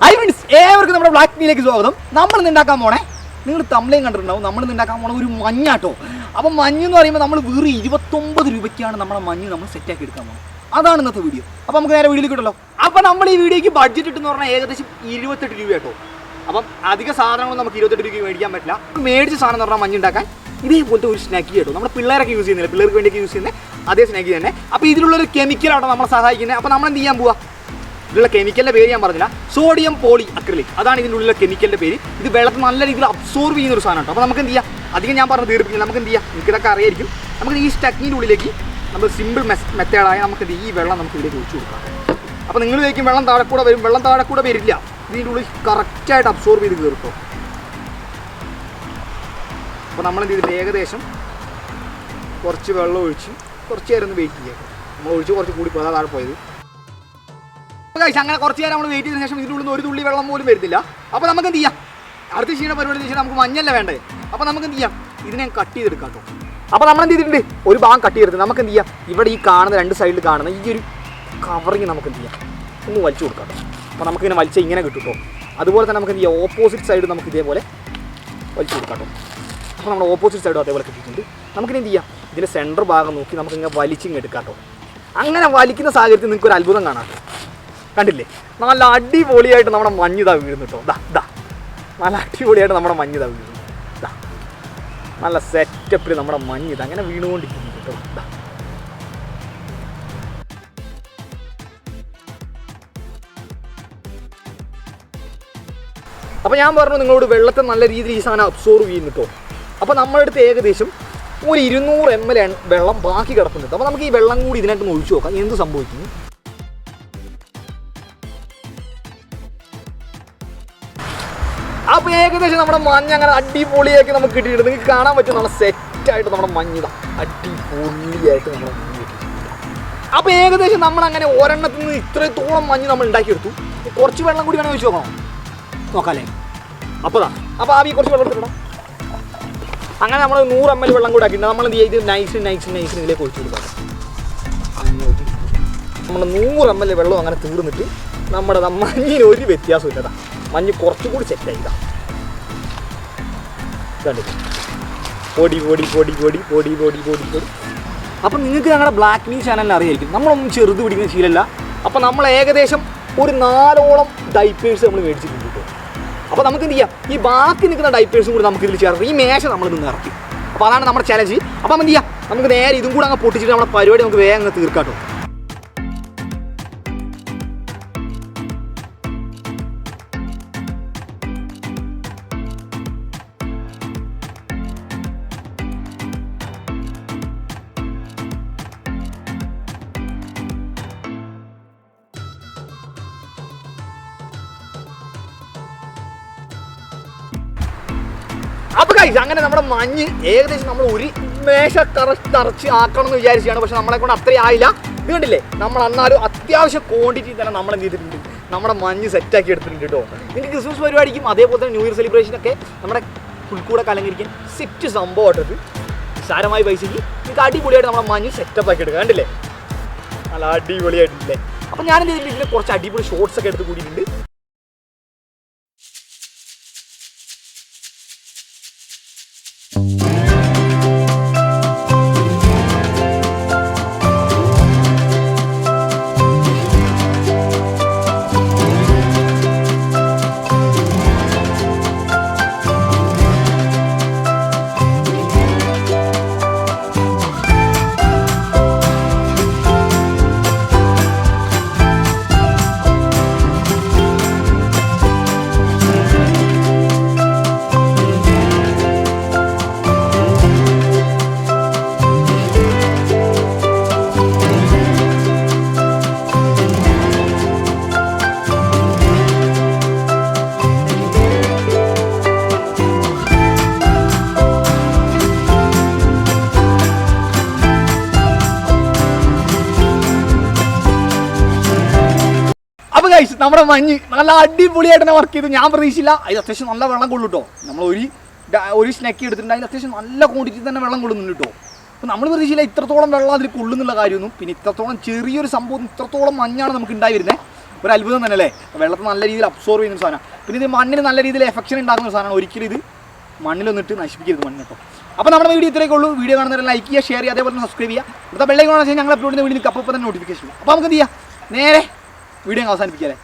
Hi friends, ഏവർക്കും നമ്മുടെ ബ്ലാക്ക്മിയിലേക്ക് സ്വാഗതം. നമ്മൾ ഉണ്ടാക്കാൻ പോണേ, നിങ്ങൾ തമിഴയും കണ്ടിട്ടുണ്ടാവും, നമ്മൾ ഉണ്ടാക്കാൻ പോണ ഒരു മഞ്ഞാട്ടോ. അപ്പം മഞ്ഞ് എന്ന് പറയുമ്പോൾ നമ്മൾ വെറും 29 രൂപയ്ക്കാണ് നമ്മളെ മഞ്ഞ് നമ്മൾ സെറ്റാക്കി എടുക്കാൻ പോകുന്നത്. അതാണ് ഇന്നത്തെ വീഡിയോ. അപ്പോൾ നമുക്ക് നേരെ വീഡിയോയിൽ കിട്ടല്ലോ. അപ്പോൾ നമ്മൾ ഈ വീഡിയോയ്ക്ക് ബഡ്ജറ്റ് ഇട്ടെന്ന് പറഞ്ഞാൽ ഏകദേശം 28 രൂപ കേട്ടോ. അപ്പം അധിക സാധനങ്ങൾ നമുക്ക് 28 രൂപയ്ക്ക് മേടിക്കാൻ പറ്റില്ല. മേടിച്ച സാധനം എന്ന് പറഞ്ഞാൽ മഞ്ഞ് ഉണ്ടാക്കാൻ ഇതേപോലത്തെ ഒരു സ്നാക്കി കേട്ടോ. നമ്മുടെ പിള്ളേരൊക്കെ യൂസ് ചെയ്യുന്നില്ല, പിള്ളേർക്ക് വേണ്ടിയൊക്കെ യൂസ് ചെയ്യുന്നത് അതേ സ്നാക്കി തന്നെ. അപ്പോൾ ഇതിലുള്ളൊരു കെമിക്കലാട്ടോ നമ്മളെ സഹായിക്കുന്നത്. അപ്പോൾ നമ്മൾ എന്ത് ചെയ്യാൻ പോവാ, ഇതിലുള്ള കെമിക്കലിൻ്റെ പേര് ഞാൻ പറഞ്ഞില്ല, സോഡിയം പോളി അക്രിലിക്, അതാണ് ഇതിൻ്റെ ഉള്ളിലെ കെമിക്കലിൻ്റെ പേര്. ഇത് വെള്ളത്തിൽ നല്ല രീതിയിൽ അബ്സോർവ് ചെയ്യുന്ന ഒരു സാധനം കേട്ടോ. അപ്പോൾ നമുക്ക് എന്ത് ചെയ്യാം, അധികം ഞാൻ പറഞ്ഞ് തീർപ്പിക്കില്ല, നമുക്ക് എന്ത് ചെയ്യാം, നിങ്ങൾക്കിതൊക്കെ അറിയായിരിക്കും. നമുക്ക് ഈ സ്റ്റക്കിൻ്റെ ഉള്ളിലേക്ക് നമ്മൾ സിമ്പിൾ മെത്തേഡായ നമുക്ക് ഈ വെള്ളം നമുക്ക് ഇതിലേക്ക് ഒഴിച്ചു കൊടുക്കാം. അപ്പോൾ നിങ്ങൾ ചോദിക്കും വെള്ളം താഴെ കൂടെ വരും, വെള്ളം താഴെ കൂടെ വരില്ല, ഇതിൻ്റെ ഉള്ളിൽ കറക്റ്റായിട്ട് അബ്സോർവ് ചെയ്ത് കയറും. അപ്പോൾ നമ്മൾ എന്ത് ചെയ്തിട്ട് ഏകദേശം കുറച്ച് വെള്ളം ഒഴിച്ച് കുറച്ച് നേരം ഒന്ന് വെയിറ്റ് ചെയ്യാം. നമ്മൾ ഒഴിച്ച് കുറച്ച് കൂടി പോയാൽ താഴെ പോയത്. അങ്ങനെ കുറച്ച് നേരം നമ്മൾ വെയിറ്റ് ചെയ്തതിനു ശേഷം ഇതിൻ്റെ ഉള്ളിൽ നിന്ന് ഒരു തുള്ളി വെള്ളം പോലും വരുന്നില്ല. അപ്പോൾ നമുക്ക് എന്ത് ചെയ്യാം, അടുത്ത ക്ഷീണ പരിപാടി എന്ന് വെച്ചാൽ നമുക്ക് മഞ്ഞല്ല വേണ്ടേ. അപ്പോൾ നമുക്ക് എന്ത് ചെയ്യാം, ഇതിനെ കട്ട് ചെയ്തെടുക്കാം കേട്ടോ. അപ്പോൾ നമ്മൾ എന്ത് ചെയ്തിട്ടുണ്ട്, ഒരു ഭാഗം കട്ട് ചെയ്തെടുത്ത് നമുക്ക് എന്ത് ചെയ്യാം, ഇവിടെ ഈ കാണുന്ന രണ്ട് സൈഡിൽ കാണുന്ന ഈ ഒരു കവറിങ് നമുക്ക് എന്ത് ചെയ്യാം, ഒന്ന് വലിച്ചു കൊടുക്കാം കേട്ടോ. അപ്പോൾ നമുക്കിങ്ങനെ വലിച്ച ഇങ്ങനെ കിട്ടും കേട്ടോ. അതുപോലെ തന്നെ നമുക്ക് എന്ത് ചെയ്യാം, ഓപ്പോസിറ്റ് സൈഡ് നമുക്ക് ഇതേപോലെ വലിച്ചു കൊടുക്കാം കേട്ടോ. അപ്പോൾ നമ്മുടെ ഓപ്പോസിറ്റ് സൈഡും അതേപോലെ കിട്ടിയിട്ടുണ്ട്. നമുക്കിനി എന്ത് ചെയ്യാം, ഇതിൻ്റെ സെൻറ്റർ ഭാഗം നോക്കി നമുക്കിങ്ങനെ വലിച്ചിങ്ങ് എടുക്കാം കേട്ടോ. അങ്ങനെ വലിക്കുന്ന സാഹചര്യത്തിൽ നിങ്ങൾക്ക് ഒരു അത്ഭുതം കാണാം. കണ്ടില്ലേ, നല്ല അടിപൊളിയായിട്ട് നമ്മുടെ മഞ്ഞിതാ വീഴുന്നു കേട്ടോ. നല്ല അടിപൊളിയായിട്ട് നമ്മുടെ മഞ്ഞിതാ വീഴുന്നു. നല്ല സെറ്റപ്പിൽ നമ്മുടെ മഞ്ഞിത് അങ്ങനെ വീണുകൊണ്ടിരിക്കുന്നു കേട്ടോ. അപ്പോൾ ഞാൻ പറഞ്ഞു നിങ്ങളോട് വെള്ളത്തെ നല്ല രീതിയിൽ ഈ സാധനം അബ്സോർവ് ചെയ്യുന്നു കേട്ടോ. അപ്പോൾ നമ്മുടെ അടുത്ത് ഏകദേശം ഒരു 200 ml വെള്ളം ബാക്കി കിടക്കുന്നുണ്ട്. അപ്പോൾ നമുക്ക് ഈ വെള്ളം കൂടി ഇതിനായിട്ട് ഒഴിച്ചു നോക്കാം, എന്ത് സംഭവിക്കുന്നു. അപ്പോൾ ഏകദേശം നമ്മുടെ മഞ്ഞ അങ്ങനെ അടിപൊളിയാക്കി നമുക്ക് കിട്ടിയിട്ടുണ്ട്. നിങ്ങൾക്ക് കാണാൻ പറ്റും, നല്ല സെറ്റായിട്ട് നമ്മുടെ മഞ്ഞിതാ അടിപൊളിയായിട്ട് നമ്മുടെ മഞ്ഞ് കിട്ടിയിട്ടുണ്ട്. അപ്പോൾ ഏകദേശം നമ്മളങ്ങനെ ഒരെണ്ണത്തിൽ നിന്ന് ഇത്രത്തോളം മഞ്ഞ് നമ്മൾ ഉണ്ടാക്കിയെടുത്തു. കുറച്ച് വെള്ളം കൂടി വേണമെങ്കിൽ വെച്ച് നോക്കാമല്ലേ. അപ്പോൾ ആവി കുറച്ച് വെള്ളം എടുത്തിടാം. അങ്ങനെ നമ്മൾ 100 ml വെള്ളം കൂടെ ആക്കിയിട്ട് നമ്മൾ എന്ത് ചെയ്ത് നൈസ് ഇതിലേക്ക് ഒഴിച്ചു കൊടുക്കാം. നമ്മൾ 100 ml വെള്ളം അങ്ങനെ തീർന്നിട്ട് നമ്മുടെ മഞ്ഞിന് ഒരു വ്യത്യാസം ഇല്ലതാ, മഞ്ഞ് കുറച്ചും കൂടി സെറ്റായി. പൊടി പൊടി പൊടി പൊടി പൊടി പൊടി പൊടി പൊടി. അപ്പം നിങ്ങൾക്ക് ഞങ്ങളുടെ ബ്ലാക്ക്മീ ചാനലിൽ അറിയായിരിക്കും, നമ്മളൊന്നും ചെറുത് പിടിക്കുന്ന ശീലമല്ല. അപ്പം നമ്മൾ ഏകദേശം ഒരു 4ഓളം ഡൈപ്പേഴ്സ് നമ്മൾ മേടിച്ചിട്ടുണ്ട് കേട്ടോ. അപ്പോൾ നമുക്ക് എന്ത് ചെയ്യാം, ഈ ബാക്കി നിൽക്കുന്ന ഡൈപ്പേഴ്സും കൂടി നമുക്ക് ഇതിൽ ചേർത്ത് ഈ മേശ നമ്മൾ നിന്ന് ഇറക്കി. അപ്പോൾ അതാണ് നമ്മുടെ ചലഞ്ച്. അപ്പം എന്ത് ചെയ്യാം, നമുക്ക് നേരെ ഇതും കൂടെ അങ്ങ് പൊട്ടിച്ചിട്ട് നമ്മുടെ പരിപാടി നമുക്ക് വേഗം അങ്ങ് തീർക്കാം കേട്ടോ. അപ്പോൾ ഗൈസ് അങ്ങനെ നമ്മുടെ മഞ്ഞ് ഏകദേശം നമ്മൾ ഒരു മേശ നിറച്ച് ആക്കണം എന്ന് വിചാരിച്ചാണ്. പക്ഷെ നമ്മളെ കൊണ്ട് അത്രയും ആയില്ല. ഇത് കണ്ടില്ലേ, നമ്മൾ എന്നാലും അത്യാവശ്യം ക്വാണ്ടിറ്റി തന്നെ നമ്മൾ എന്ത് ചെയ്തിട്ടുണ്ട്, നമ്മുടെ മഞ്ഞ് സെറ്റാക്കി എടുത്തിട്ടുണ്ട് കേട്ടോ. നിങ്ങൾക്ക് ക്രിസ്മസ് പരിപാടിക്കും അതേപോലെ തന്നെ ന്യൂ ഇയർ സെലിബ്രേഷനൊക്കെ നമ്മുടെ പുൽക്കൂടെ കലങ്കരിക്കാൻ സെറ്റ് സംഭവമായിട്ടത് സാരമായി പൈസയ്ക്ക് നിങ്ങൾക്ക് അടിപൊളിയായിട്ട് നമ്മുടെ മഞ്ഞ് സെറ്റപ്പ് ആക്കി എടുക്കുക. കണ്ടില്ലേ, നല്ല അടിപൊളിയായിട്ടില്ലേ. അപ്പോൾ ഞാൻ എന്ത് ചെയ്തിട്ടുണ്ട്, ഇതിൽ കുറച്ച് അടിപൊളി ഷോർട്സ് ഒക്കെ എടുത്ത് കൂടിയിട്ടുണ്ട്. ഗൈസ് നമ്മുടെ മഞ്ഞ് നല്ല അടിപൊളിയായിട്ട് തന്നെ വർക്ക് ചെയ്തു. ഞാൻ പ്രതീക്ഷിച്ചില്ല, അതിൽ അത്യാവശ്യം നല്ല വെള്ളം കൊള്ളു കേട്ടോ. നമ്മൾ ഒരു സ്നാക്കി എടുത്തിട്ടുണ്ട്, അതിൽ അത്യാവശ്യം നല്ല ക്വാണ്ടിറ്റി തന്നെ വെള്ളം കൊള്ളുന്നുണ്ട് കേട്ടോ. അപ്പോൾ നമ്മൾ പ്രതീക്ഷിച്ചില്ല ഇത്രത്തോളം വെള്ളം അതിൽ കൊള്ളുന്നുള്ള കാര്യമൊന്നും. പിന്നെ ഇത്രത്തോളം ചെറിയൊരു സംഭവം ഇത്രത്തോളം മഞ്ഞാണ് നമുക്ക് ഉണ്ടായി വരുന്നത്. ഒരു അത്ഭുതം തന്നെ അല്ലേ. വെള്ളത്തിൽ നല്ല രീതിയിൽ അബ്സോർവ് ചെയ്യുന്ന സാധനം. പിന്നെ ഇത് മണ്ണിന് നല്ല രീതിയിൽ എഫക്ഷൻ ഉണ്ടാക്കുന്ന ഒരു സാധനമാണ്. ഒരിക്കലും ഇത് മണ്ണിലൊന്നിട്ട് നശിപ്പിക്കരുത് മണ്ണ് കേട്ടോ. അപ്പോൾ നമ്മുടെ വീഡിയോ ഇത്രയൊക്കെ ഉള്ളൂ. വീഡിയോ കാണുന്നവരെ ലൈക്ക് ചെയ്യുക, ഷെയർ ചെയ്യുക, അതേപോലെ തന്നെ സബ്സ്ക്രൈബ് ചെയ്യുക. ഇവിടുത്തെ ബെല്ലൈക്കൺ വെച്ചാൽ ഞങ്ങൾ അപ്ലോഡ് ചെയ്യുന്ന വീഡിയോ അപ്പോൾ തന്നെ നോട്ടിഫിക്കേഷൻ. അപ്പോൾ നമുക്ക് എന്ത് ചെയ്യാം, നേരെ വീഡിയോ അവസാനിപ്പിക്കാം അല്ലേ.